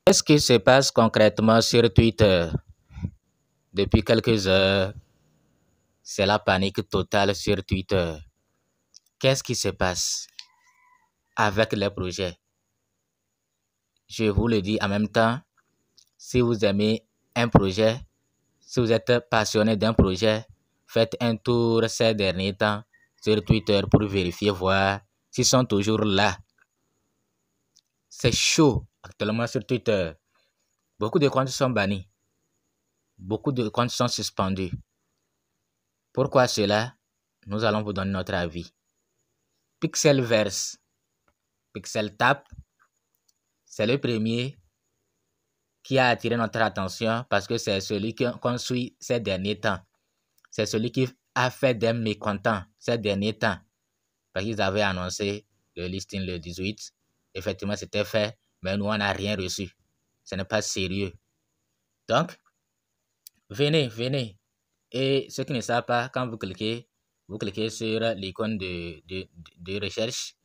Qu'est-ce qui se passe concrètement sur Twitter? Depuis quelques heures, c'est la panique totale sur Twitter. Qu'est-ce qui se passe avec les projets? Je vous le dis en même temps, si vous aimez un projet, si vous êtes passionné d'un projet, faites un tour ces derniers temps sur Twitter pour vérifier, voir s'ils sont toujours là. C'est chaud actuellement sur Twitter. Beaucoup de comptes sont bannis. Beaucoup de comptes sont suspendus. Pourquoi cela? Nous allons vous donner notre avis. Pixelverse, PixelTap, c'est le premier qui a attiré notre attention parce que c'est celui qu'on suit ces derniers temps. C'est celui qui a fait des mécontents ces derniers temps. Parce qu'ils avaient annoncé le listing le 18. Effectivement, c'était fait, mais nous, on n'a rien reçu. Ce n'est pas sérieux. Donc, venez. Et ceux qui ne savent pas, quand vous cliquez sur l'icône de recherche.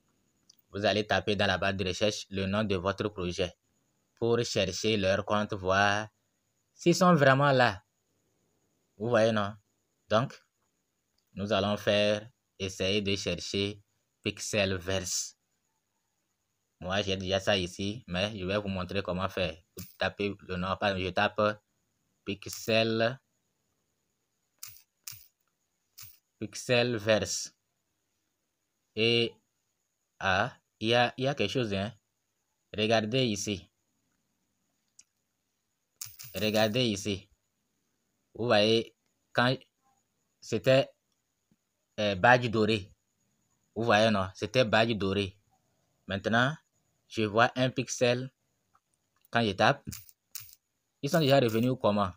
Vous allez taper dans la barre de recherche le nom de votre projet pour chercher leur compte, voir s'ils sont vraiment là. Vous voyez, non? Donc, nous allons essayer de chercher Pixelverse. Moi, j'ai déjà ça ici, mais je vais vous montrer comment faire. Vous tapez le nom, je tape Pixelverse. Et il y a quelque chose, hein? Regardez ici. Vous voyez, quand c'était badge doré. Vous voyez, non? C'était badge doré. Maintenant, je vois un pixel. Quand je tape, ils sont déjà revenus comment?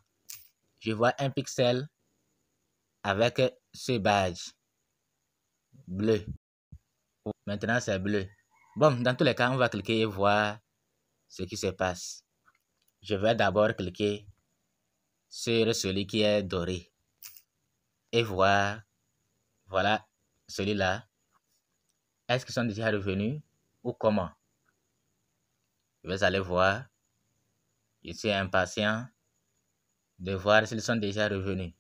Je vois un pixel avec ce badge bleu. Maintenant, c'est bleu. Bon, dans tous les cas, on va cliquer et voir ce qui se passe. Je vais d'abord cliquer sur celui qui est doré et voir, voilà, celui-là. Est-ce qu'ils sont déjà revenus ou comment? Je vais aller voir. Je suis impatient de voir s'ils sont déjà revenus.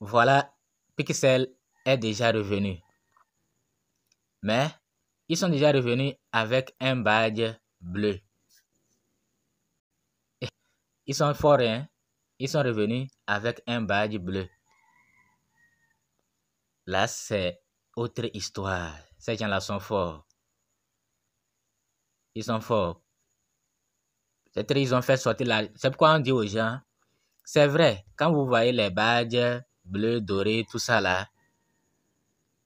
Voilà, Pixel est déjà revenu. Mais ils sont déjà revenus avec un badge bleu. Ils sont forts, hein? Ils sont revenus avec un badge bleu. Là, c'est autre histoire. Ces gens-là sont forts. Ils sont forts. C'est-à-dire ils ont fait sortir la... C'est pourquoi on dit aux gens, c'est vrai, quand vous voyez les badges bleus, dorés, tout ça là,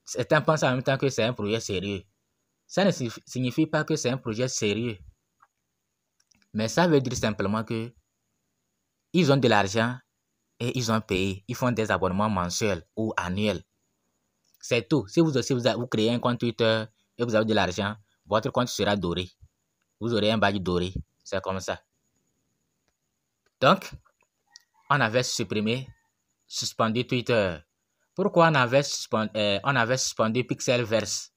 certains pensent en même temps que c'est un projet sérieux. Ça ne signifie pas que c'est un projet sérieux. Mais ça veut dire simplement que ils ont de l'argent et ils ont payé. Ils font des abonnements mensuels ou annuels. C'est tout. Si vous aussi vous créez un compte Twitter et vous avez de l'argent, votre compte sera doré. Vous aurez un badge doré. C'est comme ça. Donc, on avait suspendu Twitter. Pourquoi on avait suspendu Pixelverse?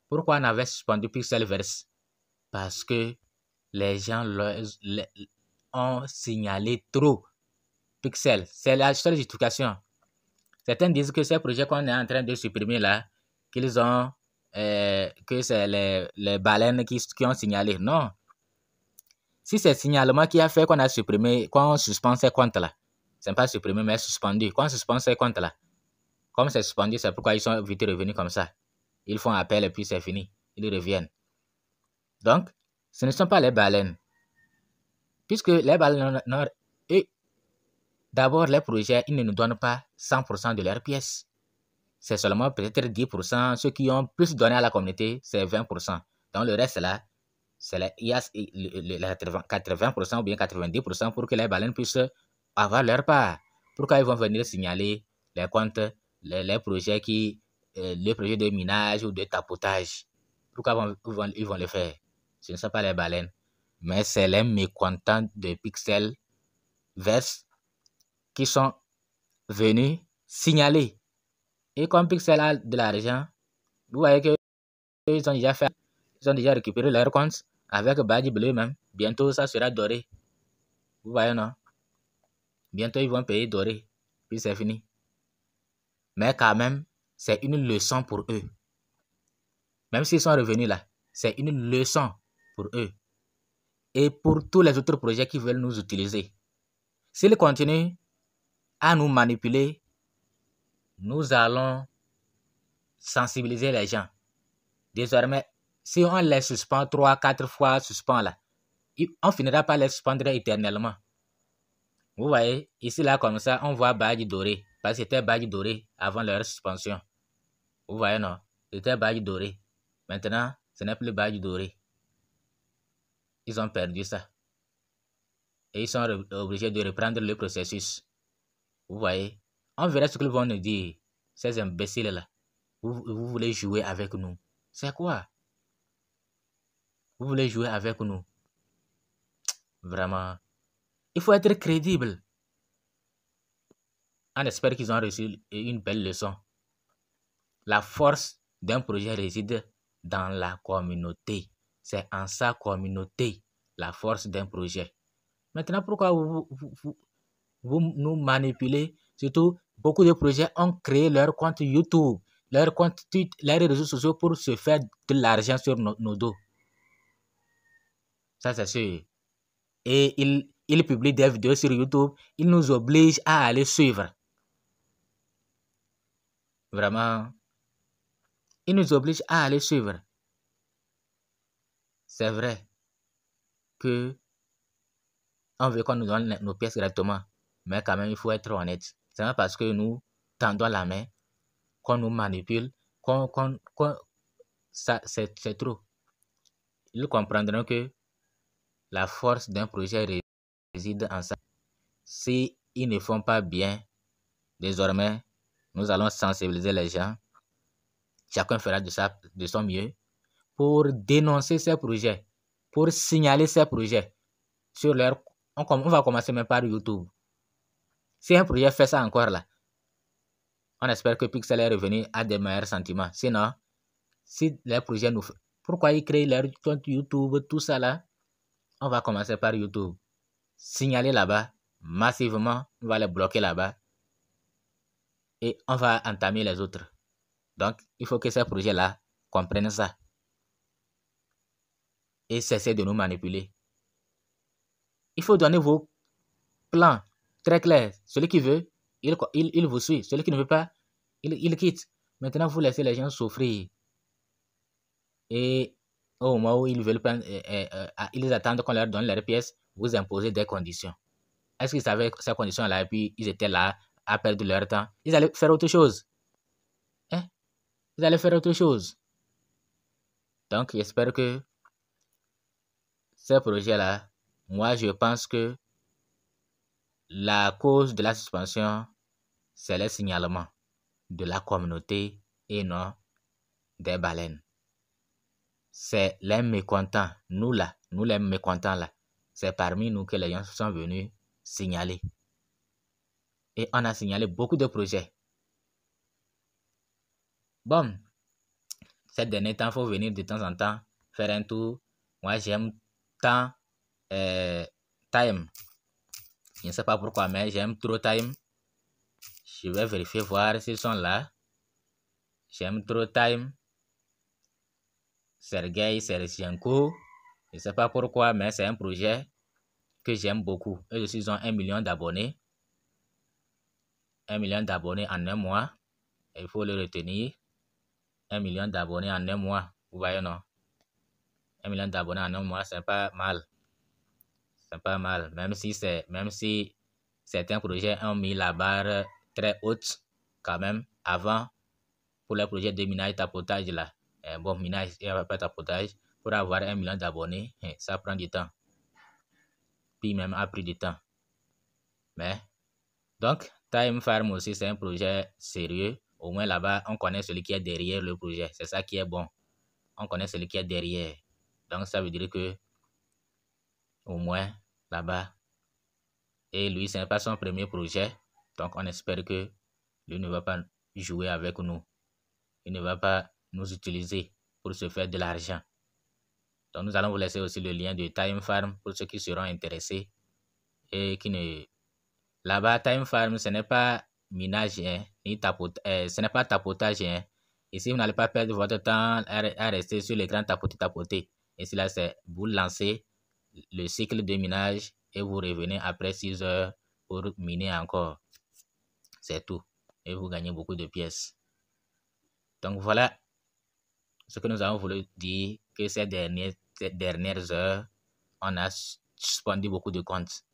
Pourquoi on avait suspendu Pixelverse? Parce que les gens ont signalé trop. Pixel, c'est la seule justification. Certains disent que ces projets qu'on est en train de supprimer là, qu'ils ont, que c'est les baleines qui ont signalé. Non. Si c'est le signalement qui a fait qu'on a supprimé, qu'on suspend ces comptes-là, ce n'est pas supprimé, mais suspendu. Quand on suspend ces comptes-là, comme c'est suspendu, c'est pourquoi ils sont vite revenus comme ça. Ils font appel et puis c'est fini. Ils reviennent. Donc, ce ne sont pas les baleines. Puisque les baleines, d'abord, les projets, ils ne nous donnent pas 100% de leurs pièces. C'est seulement peut-être 10%. Ceux qui ont plus donné à la communauté, c'est 20%. Donc, le reste là, il y a les 80% ou bien 90% pour que les baleines puissent avoir leur part. Pourquoi ils vont venir signaler les comptes, les projets les projets de minage ou de tapotage? Pourquoi ils vont le faire? Ce ne sont pas les baleines, mais c'est les mécontents de Pixelverse qui sont venus signaler. Et comme Pixel a de l'argent, vous voyez que ils ont déjà récupéré leur compte avec badge bleu même. Bientôt, ça sera doré. Vous voyez, non? Bientôt, ils vont payer doré. Puis c'est fini. Mais quand même, c'est une leçon pour eux. Même s'ils sont revenus là, c'est une leçon pour eux. Et pour tous les autres projets qui veulent nous utiliser. S'ils continuent à nous manipuler, nous allons sensibiliser les gens. Désormais, si on les suspend 3-4 fois suspend là, on finira par les suspendre éternellement. Vous voyez, ici là comme ça, on voit badge doré. Parce que c'était badge doré avant leur suspension. Vous voyez non? C'était badge doré. Maintenant, ce n'est plus badge doré. Ils ont perdu ça. Et ils sont obligés de reprendre le processus. Vous voyez? On verra ce qu'ils vont nous dire. Ces imbéciles là. Vous voulez jouer avec nous. C'est quoi? Vous voulez jouer avec nous. Vraiment. Il faut être crédible. On espère qu'ils ont reçu une belle leçon. La force d'un projet réside dans la communauté. C'est en sa communauté la force d'un projet. Maintenant, pourquoi vous nous manipulez? Surtout, beaucoup de projets ont créé leur compte YouTube, leur compte Twitter, les réseaux sociaux pour se faire de l'argent sur nos dos. Ça, c'est sûr. Et ils publient des vidéos sur YouTube. Ils nous obligent à aller suivre. Vraiment, ils nous obligent à aller suivre. C'est vrai que on veut qu'on nous donne nos pièces directement. Mais quand même, il faut être honnête. C'est pas parce que nous tendons la main qu'on nous manipule, ça, c'est trop. Ils comprendront que la force d'un projet réside en ça. Si ils ne font pas bien, désormais, nous allons sensibiliser les gens. Chacun fera de son mieux pour dénoncer ces projets, pour signaler ces projets sur leur... On va commencer même par YouTube. Si un projet fait ça encore là, on espère que Pixel est revenu à des meilleurs sentiments. Sinon, si les projets nous... Pourquoi ils créent leur compte YouTube, tout ça là? On va commencer par YouTube. Signaler là-bas, massivement, on va les bloquer là-bas. Et on va entamer les autres. Donc, il faut que ces projets-là comprennent ça. Et cesser de nous manipuler. Il faut donner vos plans très clairs. Celui qui veut, il vous suit. Celui qui ne veut pas, il quitte. Maintenant, vous laissez les gens souffrir. Et au moment où ils veulent prendre, ils attendent qu'on leur donne leurs pièces, vous imposez des conditions. Est-ce qu'ils savaient ces conditions-là et puis ils étaient là à perdre leur temps? Ils allaient faire autre chose. Ils allaient faire autre chose. Donc, j'espère que ces projets-là, moi, je pense que la cause de la suspension, c'est le signalement de la communauté et non des baleines. C'est les mécontents, nous les mécontents là, c'est parmi nous que les gens sont venus signaler. Et on a signalé beaucoup de projets. Bon, ces derniers temps, il faut venir de temps en temps faire un tour. Moi, j'aime tant Time. Je ne sais pas pourquoi, mais j'aime trop Time. Je vais vérifier, voir s'ils sont là. J'aime trop Time. Sergei Serchenko. Je ne sais pas pourquoi, mais c'est un projet que j'aime beaucoup. Eux aussi, ils ont 1 million d'abonnés. 1 million d'abonnés en un mois. Et il faut le retenir. 1 million d'abonnés en un mois. Vous voyez, non? 1 million d'abonnés en un mois, c'est pas mal. C'est pas mal. Même si certains projets ont mis la barre très haute, quand même, avant, pour les projets de minage tapotage là. Bon, minage et pas tapotage, pour avoir 1 million d'abonnés, ça prend du temps. Puis même a pris du temps. Mais, donc, Time Farm aussi, c'est un projet sérieux. Au moins là-bas, on connaît celui qui est derrière le projet. C'est ça qui est bon. On connaît celui qui est derrière. Donc, ça veut dire que, au moins, là-bas, et lui, ce n'est pas son premier projet. Donc, on espère que lui ne va pas jouer avec nous. Il ne va pas nous utiliser pour se faire de l'argent. Donc, nous allons vous laisser aussi le lien de Time Farm pour ceux qui seront intéressés et qui ne... Là-bas, Time Farm, ce n'est pas minage, hein, ni ce n'est pas tapotage. Hein. Ici, vous n'allez pas perdre votre temps à rester sur l'écran tapoter. Ici, là, c'est vous lancez le cycle de minage et vous revenez après 6 heures pour miner encore. C'est tout. Et vous gagnez beaucoup de pièces. Donc, voilà ce que nous avons voulu dire, que ces dernières heures, on a suspendu beaucoup de comptes.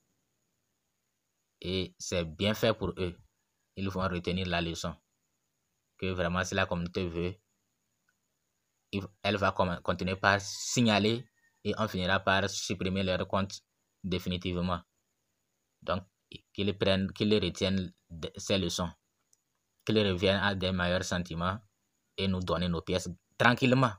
Et c'est bien fait pour eux. Ils vont retenir la leçon. Que vraiment, si la communauté veut, elle va continuer par signaler et on finira par supprimer leur compte définitivement. Donc, qu'ils retiennent ces leçons. Qu'ils reviennent à des meilleurs sentiments et nous donner nos pièces tranquillement.